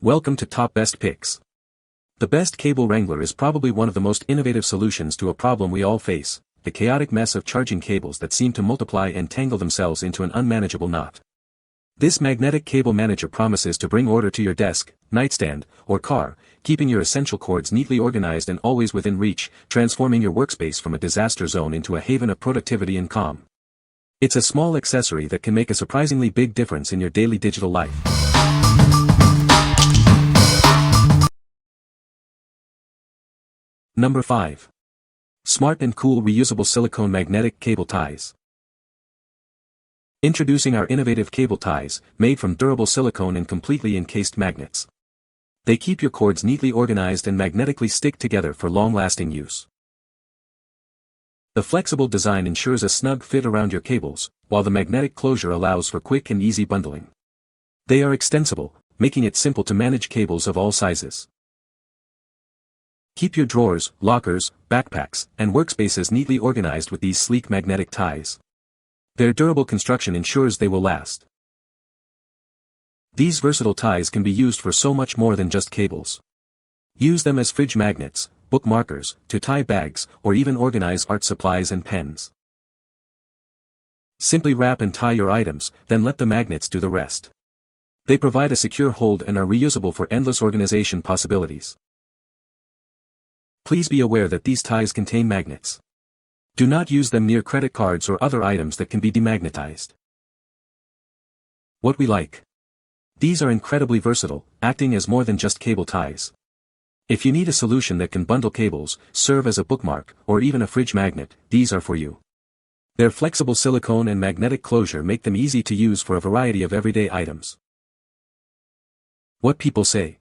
Welcome to Top Best Picks. The best Cable Wrangler is probably one of the most innovative solutions to a problem we all face, the chaotic mess of charging cables that seem to multiply and tangle themselves into an unmanageable knot. This magnetic cable manager promises to bring order to your desk, nightstand, or car, keeping your essential cords neatly organized and always within reach, transforming your workspace from a disaster zone into a haven of productivity and calm. It's a small accessory that can make a surprisingly big difference in your daily digital life. Number 5. SMART&COOL Reusable Silicone Magnetic Cable Ties. Introducing our innovative cable ties, made from durable silicone and completely encased magnets. They keep your cords neatly organized and magnetically stick together for long-lasting use. The flexible design ensures a snug fit around your cables, while the magnetic closure allows for quick and easy bundling. They are extensible, making it simple to manage cables of all sizes. Keep your drawers, lockers, backpacks, and workspaces neatly organized with these sleek magnetic ties. Their durable construction ensures they will last. These versatile ties can be used for so much more than just cables. Use them as fridge magnets, bookmarkers, to tie bags, or even organize art supplies and pens. Simply wrap and tie your items, then let the magnets do the rest. They provide a secure hold and are reusable for endless organization possibilities. Please be aware that these ties contain magnets. Do not use them near credit cards or other items that can be demagnetized. What we like. These are incredibly versatile, acting as more than just cable ties. If you need a solution that can bundle cables, serve as a bookmark, or even a fridge magnet, these are for you. Their flexible silicone and magnetic closure make them easy to use for a variety of everyday items. What people say.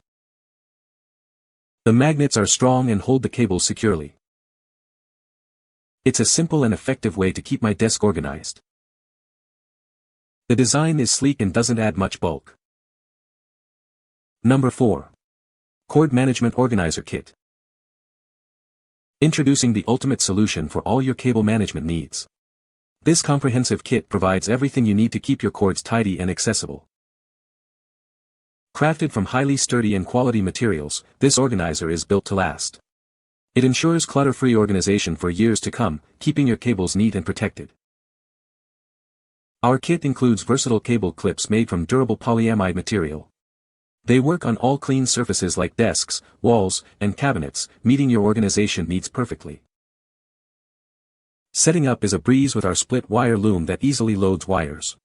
The magnets are strong and hold the cables securely. It's a simple and effective way to keep my desk organized. The design is sleek and doesn't add much bulk. Number 4. Cord Management Organizer Kit. Introducing the ultimate solution for all your cable management needs. This comprehensive kit provides everything you need to keep your cords tidy and accessible. Crafted from highly sturdy and quality materials, this organizer is built to last. It ensures clutter-free organization for years to come, keeping your cables neat and protected. Our kit includes versatile cable clips made from durable polyamide material. They work on all clean surfaces like desks, walls, and cabinets, meeting your organization needs perfectly. Setting up is a breeze with our split-wire loom that easily loads wires.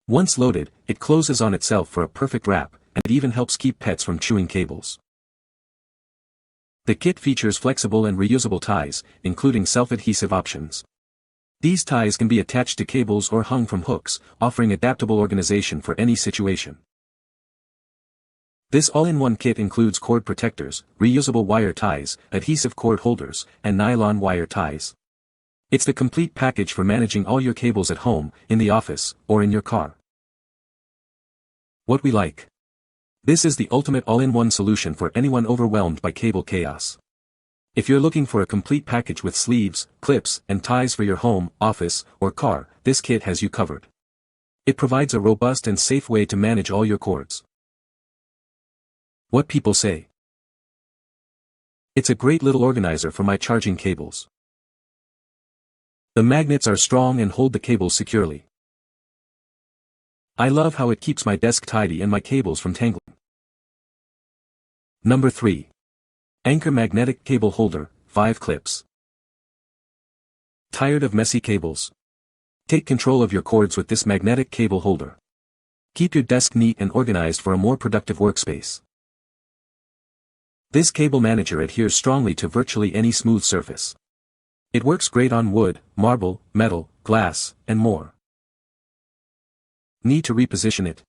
Once loaded, it closes on itself for a perfect wrap, and it even helps keep pets from chewing cables. The kit features flexible and reusable ties, including self-adhesive options. These ties can be attached to cables or hung from hooks, offering adaptable organization for any situation. This all-in-one kit includes cord protectors, reusable wire ties, adhesive cord holders, and nylon wire ties. It's the complete package for managing all your cables at home, in the office, or in your car. What we like. This is the ultimate all-in-one solution for anyone overwhelmed by cable chaos. If you're looking for a complete package with sleeves, clips, and ties for your home, office, or car, this kit has you covered. It provides a robust and safe way to manage all your cords. What people say. It's a great little organizer for my charging cables. The magnets are strong and hold the cables securely. I love how it keeps my desk tidy and my cables from tangling. Number 3. Anker Magnetic Cable Holder, 5 clips. Tired of messy cables? Take control of your cords with this magnetic cable holder. Keep your desk neat and organized for a more productive workspace. This cable manager adheres strongly to virtually any smooth surface. It works great on wood, marble, metal, glass, and more. Need to reposition it?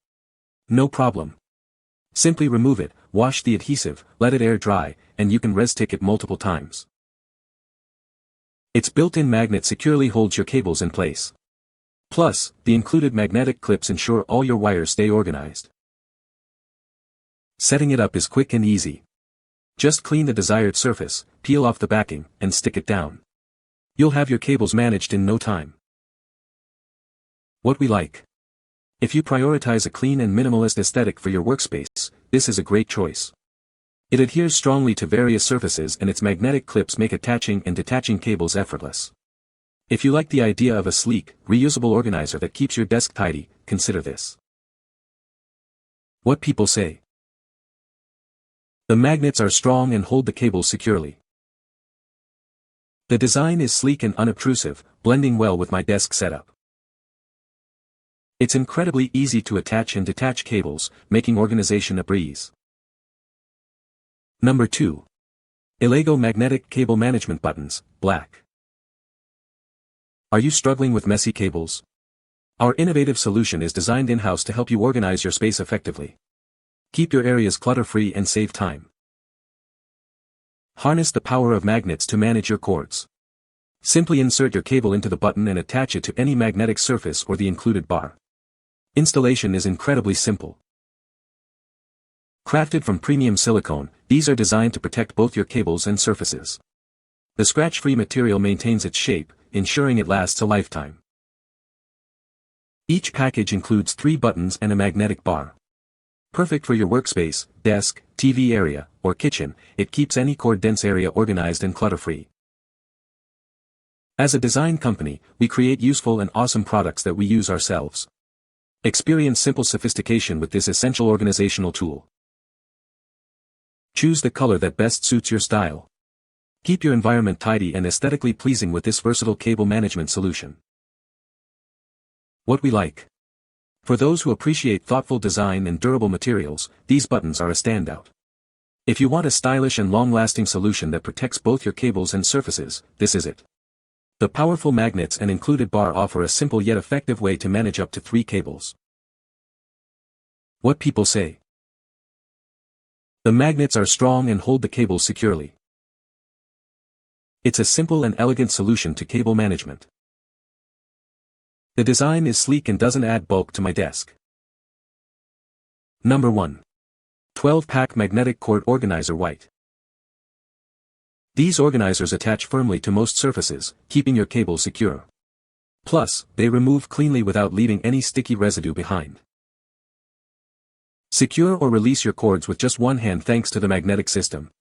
No problem. Simply remove it, wash the adhesive, let it air dry, and you can res-tick it multiple times. Its built-in magnet securely holds your cables in place. Plus, the included magnetic clips ensure all your wires stay organized. Setting it up is quick and easy. Just clean the desired surface, peel off the backing, and stick it down. You'll have your cables managed in no time. What we like. If you prioritize a clean and minimalist aesthetic for your workspace, this is a great choice. It adheres strongly to various surfaces and its magnetic clips make attaching and detaching cables effortless. If you like the idea of a sleek, reusable organizer that keeps your desk tidy, consider this. What people say. The magnets are strong and hold the cables securely. The design is sleek and unobtrusive, blending well with my desk setup. It's incredibly easy to attach and detach cables, making organization a breeze. Number 2. ELAGO Magnetic Cable Management Buttons, Black. Are you struggling with messy cables? Our innovative solution is designed in-house to help you organize your space effectively. Keep your areas clutter-free and save time. Harness the power of magnets to manage your cords. Simply insert your cable into the button and attach it to any magnetic surface or the included bar. Installation is incredibly simple. Crafted from premium silicone, these are designed to protect both your cables and surfaces. The scratch-free material maintains its shape, ensuring it lasts a lifetime. Each package includes 3 buttons and a magnetic bar. Perfect for your workspace, desk, TV area, or kitchen, it keeps any cord-dense area organized and clutter-free. As a design company, we create useful and awesome products that we use ourselves. Experience simple sophistication with this essential organizational tool. Choose the color that best suits your style. Keep your environment tidy and aesthetically pleasing with this versatile cable management solution. What we like. For those who appreciate thoughtful design and durable materials, these buttons are a standout. If you want a stylish and long-lasting solution that protects both your cables and surfaces, this is it. The powerful magnets and included bar offer a simple yet effective way to manage up to 3 cables. What people say. The magnets are strong and hold the cables securely. It's a simple and elegant solution to cable management. The design is sleek and doesn't add bulk to my desk. Number 1. 12-pack Magnetic Cord Organizer White. These organizers attach firmly to most surfaces, keeping your cable secure. Plus, they remove cleanly without leaving any sticky residue behind. Secure or release your cords with just one hand thanks to the magnetic system.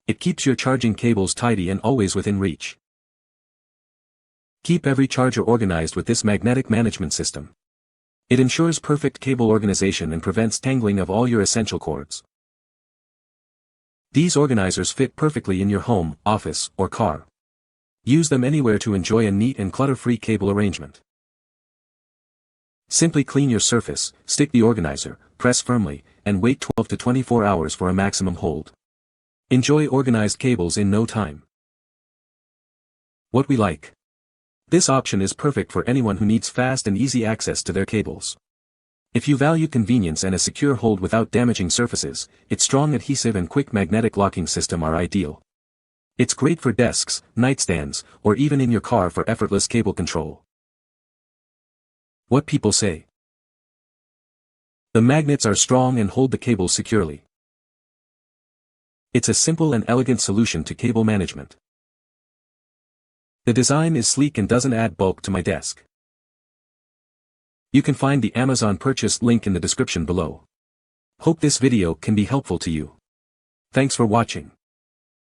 It keeps your charging cables tidy and always within reach. Keep every charger organized with this magnetic management system. It ensures perfect cable organization and prevents tangling of all your essential cords. These organizers fit perfectly in your home, office, or car. Use them anywhere to enjoy a neat and clutter-free cable arrangement. Simply clean your surface, stick the organizer, press firmly, and wait 12 to 24 hours for a maximum hold. Enjoy organized cables in no time. What we like. This option is perfect for anyone who needs fast and easy access to their cables. If you value convenience and a secure hold without damaging surfaces, its strong adhesive and quick magnetic locking system are ideal. It's great for desks, nightstands, or even in your car for effortless cable control. What people say. The magnets are strong and hold the cables securely. It's a simple and elegant solution to cable management. The design is sleek and doesn't add bulk to my desk. You can find the Amazon purchase link in the description below. Hope this video can be helpful to you. Thanks for watching.